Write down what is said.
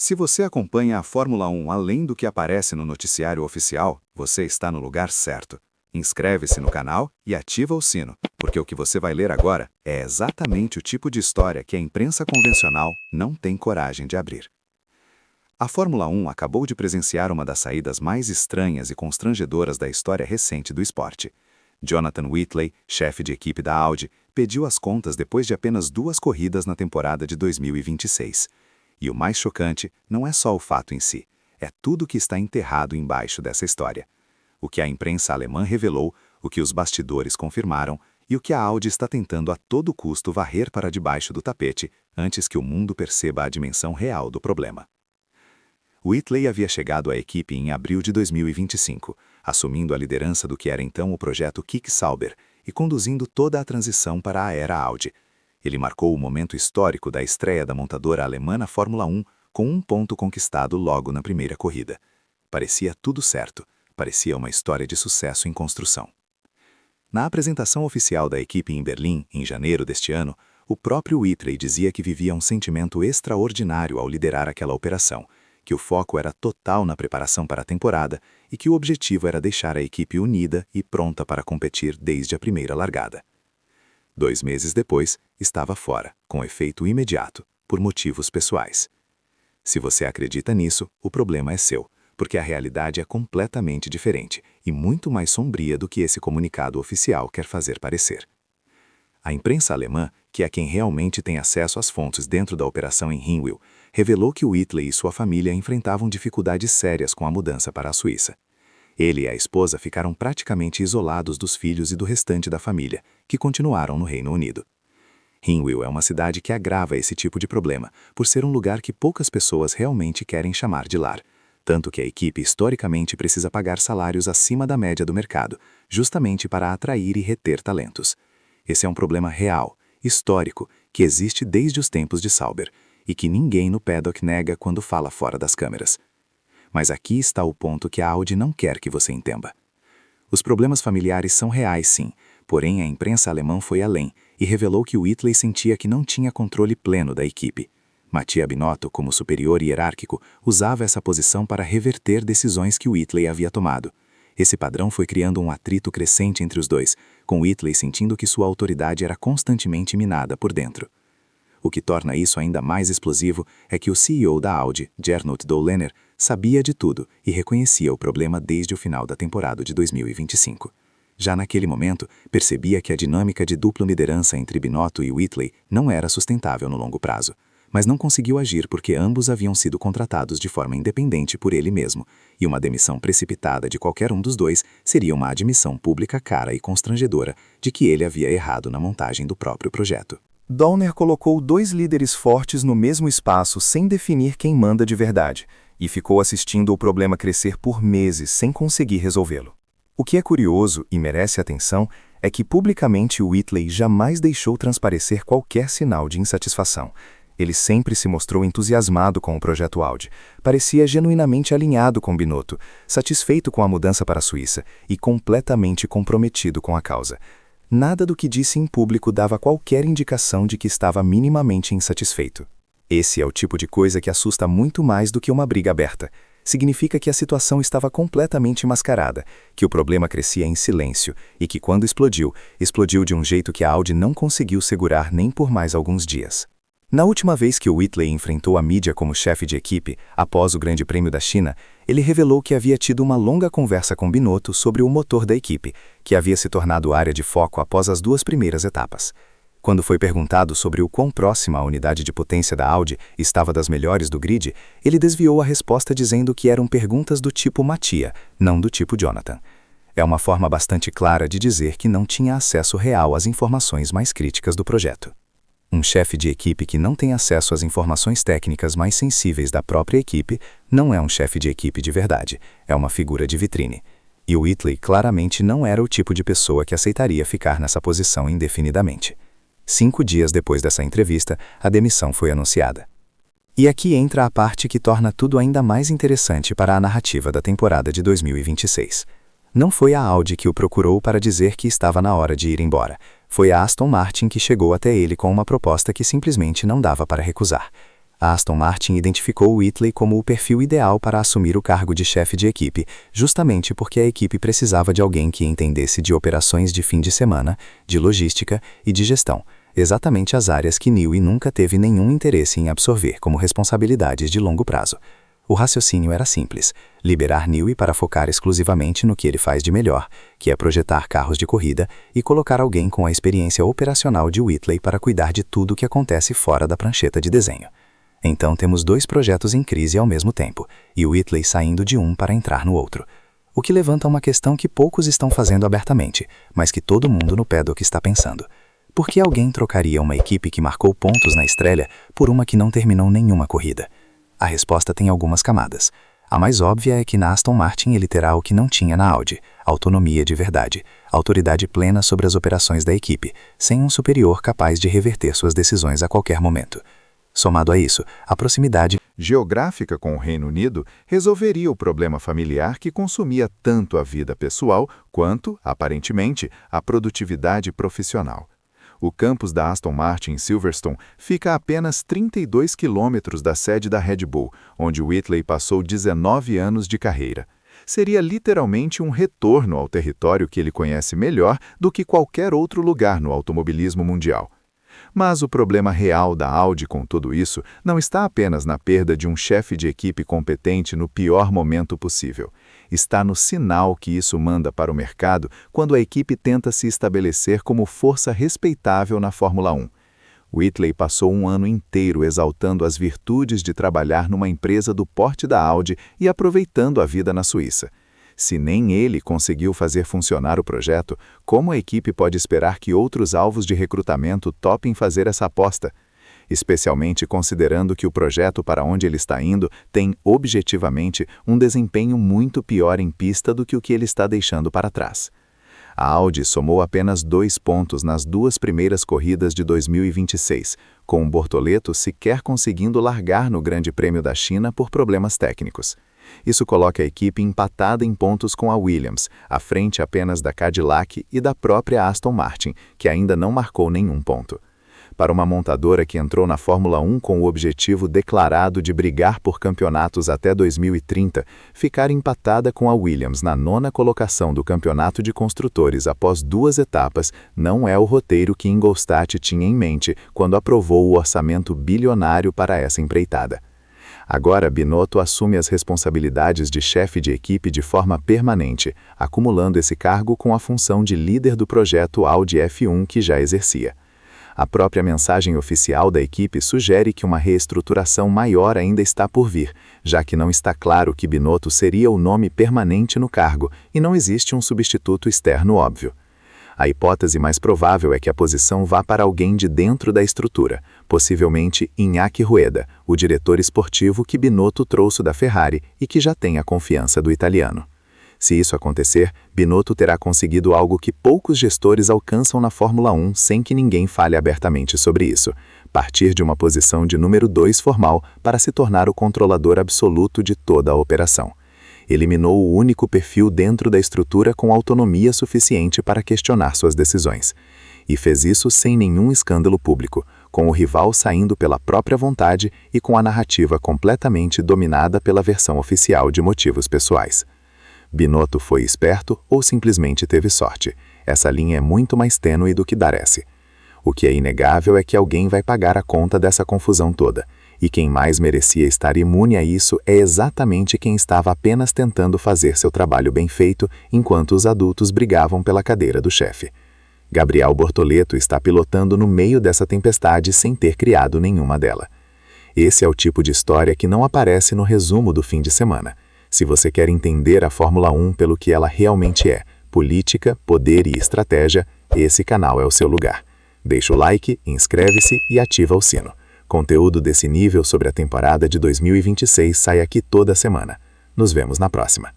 Se você acompanha a Fórmula 1 além do que aparece no noticiário oficial, você está no lugar certo. Inscreve-se no canal e ativa o sino, porque o que você vai ler agora é exatamente o tipo de história que a imprensa convencional não tem coragem de abrir. A Fórmula 1 acabou de presenciar uma das saídas mais estranhas e constrangedoras da história recente do esporte. Jonathan Whitley, chefe de equipe da Audi, pediu as contas depois de apenas 2 corridas na temporada de 2026. E o mais chocante não é só o fato em si, é tudo que está enterrado embaixo dessa história. O que a imprensa alemã revelou, o que os bastidores confirmaram e o que a Audi está tentando a todo custo varrer para debaixo do tapete antes que o mundo perceba a dimensão real do problema. Whitley havia chegado à equipe em abril de 2025, assumindo a liderança do que era então o projeto Kick Sauber e conduzindo toda a transição para a era Audi. Ele marcou o momento histórico da estreia da montadora alemã na Fórmula 1 com um ponto conquistado logo na primeira corrida. Parecia tudo certo, parecia uma história de sucesso em construção. Na apresentação oficial da equipe em Berlim, em janeiro deste ano, o próprio Whitley dizia que vivia um sentimento extraordinário ao liderar aquela operação, que o foco era total na preparação para a temporada e que o objetivo era deixar a equipe unida e pronta para competir desde a primeira largada. 2 meses depois, estava fora, com efeito imediato, por motivos pessoais. Se você acredita nisso, o problema é seu, porque a realidade é completamente diferente e muito mais sombria do que esse comunicado oficial quer fazer parecer. A imprensa alemã, que é quem realmente tem acesso às fontes dentro da operação em Hinwil, revelou que Whitley e sua família enfrentavam dificuldades sérias com a mudança para a Suíça. Ele e a esposa ficaram praticamente isolados dos filhos e do restante da família, que continuaram no Reino Unido. Hinwil é uma cidade que agrava esse tipo de problema, por ser um lugar que poucas pessoas realmente querem chamar de lar, tanto que a equipe historicamente precisa pagar salários acima da média do mercado, justamente para atrair e reter talentos. Esse é um problema real, histórico, que existe desde os tempos de Sauber, e que ninguém no paddock nega quando fala fora das câmeras. Mas aqui está o ponto que a Audi não quer que você entenda. Os problemas familiares são reais, sim, porém a imprensa alemã foi além e revelou que Whitley sentia que não tinha controle pleno da equipe. Mattia Binotto, como superior hierárquico, usava essa posição para reverter decisões que Whitley havia tomado. Esse padrão foi criando um atrito crescente entre os dois, com Whitley sentindo que sua autoridade era constantemente minada por dentro. O que torna isso ainda mais explosivo é que o CEO da Audi, Gernot Dohlener, sabia de tudo e reconhecia o problema desde o final da temporada de 2025. Já naquele momento, percebia que a dinâmica de dupla liderança entre Binotto e Whitley não era sustentável no longo prazo, mas não conseguiu agir porque ambos haviam sido contratados de forma independente por ele mesmo, e uma demissão precipitada de qualquer um dos dois seria uma admissão pública cara e constrangedora de que ele havia errado na montagem do próprio projeto. Dohlener colocou 2 líderes fortes no mesmo espaço sem definir quem manda de verdade, e ficou assistindo o problema crescer por meses sem conseguir resolvê-lo. O que é curioso e merece atenção é que publicamente Whitley jamais deixou transparecer qualquer sinal de insatisfação. Ele sempre se mostrou entusiasmado com o projeto Audi, parecia genuinamente alinhado com Binotto, satisfeito com a mudança para a Suíça e completamente comprometido com a causa. Nada do que disse em público dava qualquer indicação de que estava minimamente insatisfeito. Esse é o tipo de coisa que assusta muito mais do que uma briga aberta. Significa que a situação estava completamente mascarada, que o problema crescia em silêncio e que quando explodiu, explodiu de um jeito que a Audi não conseguiu segurar nem por mais alguns dias. Na última vez que Whitley enfrentou a mídia como chefe de equipe, após o Grande Prêmio da China, ele revelou que havia tido uma longa conversa com Binotto sobre o motor da equipe, que havia se tornado área de foco após as 2 primeiras etapas. Quando foi perguntado sobre o quão próxima a unidade de potência da Audi estava das melhores do grid, ele desviou a resposta dizendo que eram perguntas do tipo Mattia, não do tipo Jonathan. É uma forma bastante clara de dizer que não tinha acesso real às informações mais críticas do projeto. Um chefe de equipe que não tem acesso às informações técnicas mais sensíveis da própria equipe não é um chefe de equipe de verdade, é uma figura de vitrine. E o Whitley claramente não era o tipo de pessoa que aceitaria ficar nessa posição indefinidamente. 5 dias depois dessa entrevista, a demissão foi anunciada. E aqui entra a parte que torna tudo ainda mais interessante para a narrativa da temporada de 2026. Não foi a Audi que o procurou para dizer que estava na hora de ir embora. Foi a Aston Martin que chegou até ele com uma proposta que simplesmente não dava para recusar. A Aston Martin identificou Whitley como o perfil ideal para assumir o cargo de chefe de equipe, justamente porque a equipe precisava de alguém que entendesse de operações de fim de semana, de logística e de gestão, exatamente as áreas que Newey nunca teve nenhum interesse em absorver como responsabilidades de longo prazo. O raciocínio era simples: liberar Newey para focar exclusivamente no que ele faz de melhor, que é projetar carros de corrida, e colocar alguém com a experiência operacional de Whitley para cuidar de tudo o que acontece fora da prancheta de desenho. Então temos dois projetos em crise ao mesmo tempo, e Whitley saindo de um para entrar no outro. O que levanta uma questão que poucos estão fazendo abertamente, mas que todo mundo no paddock está pensando. Por que alguém trocaria uma equipe que marcou pontos na estreia por uma que não terminou nenhuma corrida? A resposta tem algumas camadas. A mais óbvia é que na Aston Martin ele terá o que não tinha na Audi: autonomia de verdade, autoridade plena sobre as operações da equipe, sem um superior capaz de reverter suas decisões a qualquer momento. Somado a isso, a proximidade geográfica com o Reino Unido resolveria o problema familiar que consumia tanto a vida pessoal quanto, aparentemente, a produtividade profissional. O campus da Aston Martin em Silverstone fica a apenas 32 quilômetros da sede da Red Bull, onde Whitley passou 19 anos de carreira. Seria literalmente um retorno ao território que ele conhece melhor do que qualquer outro lugar no automobilismo mundial. Mas o problema real da Audi com tudo isso não está apenas na perda de um chefe de equipe competente no pior momento possível. Está no sinal que isso manda para o mercado quando a equipe tenta se estabelecer como força respeitável na Fórmula 1. Whitley passou um ano inteiro exaltando as virtudes de trabalhar numa empresa do porte da Audi e aproveitando a vida na Suíça. Se nem ele conseguiu fazer funcionar o projeto, como a equipe pode esperar que outros alvos de recrutamento topem fazer essa aposta? Especialmente considerando que o projeto para onde ele está indo tem, objetivamente, um desempenho muito pior em pista do que o que ele está deixando para trás. A Audi somou apenas 2 pontos nas 2 primeiras corridas de 2026, com o Bortoleto sequer conseguindo largar no Grande Prêmio da China por problemas técnicos. Isso coloca a equipe empatada em pontos com a Williams, à frente apenas da Cadillac e da própria Aston Martin, que ainda não marcou nenhum ponto. Para uma montadora que entrou na Fórmula 1 com o objetivo declarado de brigar por campeonatos até 2030, ficar empatada com a Williams na 9ª colocação do campeonato de construtores após 2 etapas não é o roteiro que Ingolstadt tinha em mente quando aprovou o orçamento bilionário para essa empreitada. Agora, Binotto assume as responsabilidades de chefe de equipe de forma permanente, acumulando esse cargo com a função de líder do projeto Audi F1 que já exercia. A própria mensagem oficial da equipe sugere que uma reestruturação maior ainda está por vir, já que não está claro que Binotto seria o nome permanente no cargo e não existe um substituto externo óbvio. A hipótese mais provável é que a posição vá para alguém de dentro da estrutura, possivelmente Iñaki Rueda, o diretor esportivo que Binotto trouxe da Ferrari e que já tem a confiança do italiano. Se isso acontecer, Binotto terá conseguido algo que poucos gestores alcançam na Fórmula 1 sem que ninguém fale abertamente sobre isso: partir de uma posição de número 2 formal para se tornar o controlador absoluto de toda a operação. Eliminou o único perfil dentro da estrutura com autonomia suficiente para questionar suas decisões. E fez isso sem nenhum escândalo público, com o rival saindo pela própria vontade e com a narrativa completamente dominada pela versão oficial de motivos pessoais. Binotto foi esperto ou simplesmente teve sorte? Essa linha é muito mais tênue do que parece. O que é inegável é que alguém vai pagar a conta dessa confusão toda. E quem mais merecia estar imune a isso é exatamente quem estava apenas tentando fazer seu trabalho bem feito enquanto os adultos brigavam pela cadeira do chefe. Gabriel Bortoleto está pilotando no meio dessa tempestade sem ter criado nenhuma dela. Esse é o tipo de história que não aparece no resumo do fim de semana. Se você quer entender a Fórmula 1 pelo que ela realmente é, política, poder e estratégia, esse canal é o seu lugar. Deixa o like, inscreve-se e ativa o sino. Conteúdo desse nível sobre a temporada de 2026 sai aqui toda semana. Nos vemos na próxima.